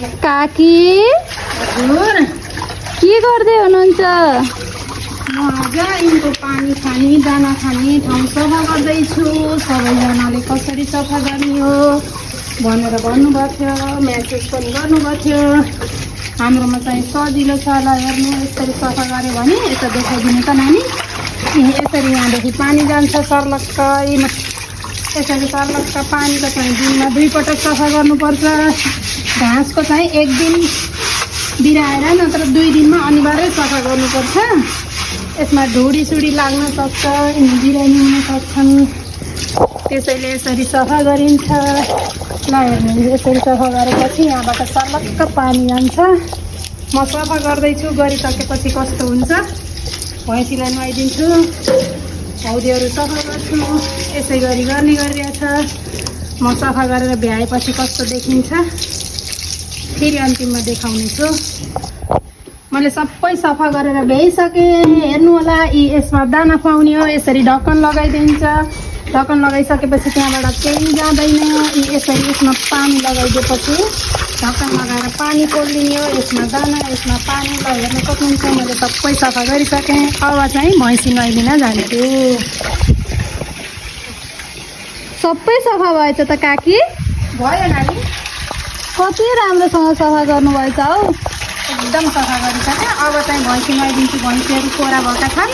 काकी हजुर के गर्दै हुनुहुन्छ? यिनको पानी खाने दाना खाने ठाउँ सफा गर्दैछु। सबैजनाले कसरी सफा गर्ने हो भनेर भन्नुभएको थियो, म्यासेज पनि गर्नुभएको थियो। हाम्रोमा चाहिँ सजिलो छ, ल हेर्नु यसरी सफा गऱ्यो भने यता देखाइदिनु त नानी। यसरी यहाँदेखि पानी जान्छ सर्लक्कै, यसरी सर्लक्क पानीको चाहिँ दिनमा 2 पटक सफा गर्नुपर्छ। घाँसको चाहिँ 1 दिन बिराएर नत्र 2 दिनमा अनिवार्य सफा गर्नुपर्छ। यसमा ढुडी सुडी लाग्न सक्छ, बिरामी हुन सक्छन्, त्यसैले यसरी सफा गरिन्छ। ल हेर्नु यसरी सफा गरेपछि यहाँबाट सर्लक्क पानी जान्छ। म सफा गर्दैछु, गरिसकेपछि कस्तो हुन्छ भैँसीलाई नुहाइदिन्छु, हौदीहरू सफा गर्छु। यसै गरी गर्ने गरिरहेछ। म सफा गरेर भ्याएपछि कस्तो देखिन्छ फेरि अन्तिममा देखाउने छु। मैले सबै सफा गरेर भ्याइसकेँ। हेर्नु होला, यसमा दाना खुवाउने हो। यसरी ढक्कन लगाइदिन्छ। ढक्कन लगाइसकेपछि त्यहाँबाट केही जाँदैन। यसरी यसमा पानी लगाइदिएपछि ढक्कन लगाएर पानी पोलिदिने हो। यसमा दाना, यसमा पानी। ल हेर्न सक्नुहुन्छ, मैले सबै सफा गरिसकेँ। अब चाहिँ भैँसी नुहाइदिन जान्छु। सबै सफा भएछ त काकी? भयो नानी, कति राम्रोसँग सफा गर्नुभएछ हौ। एकदम सफा गरिसकेँ। अब चाहिँ भैँसी नुहाइदिन्छु। भैँसीहरू कोरा भएका छन्।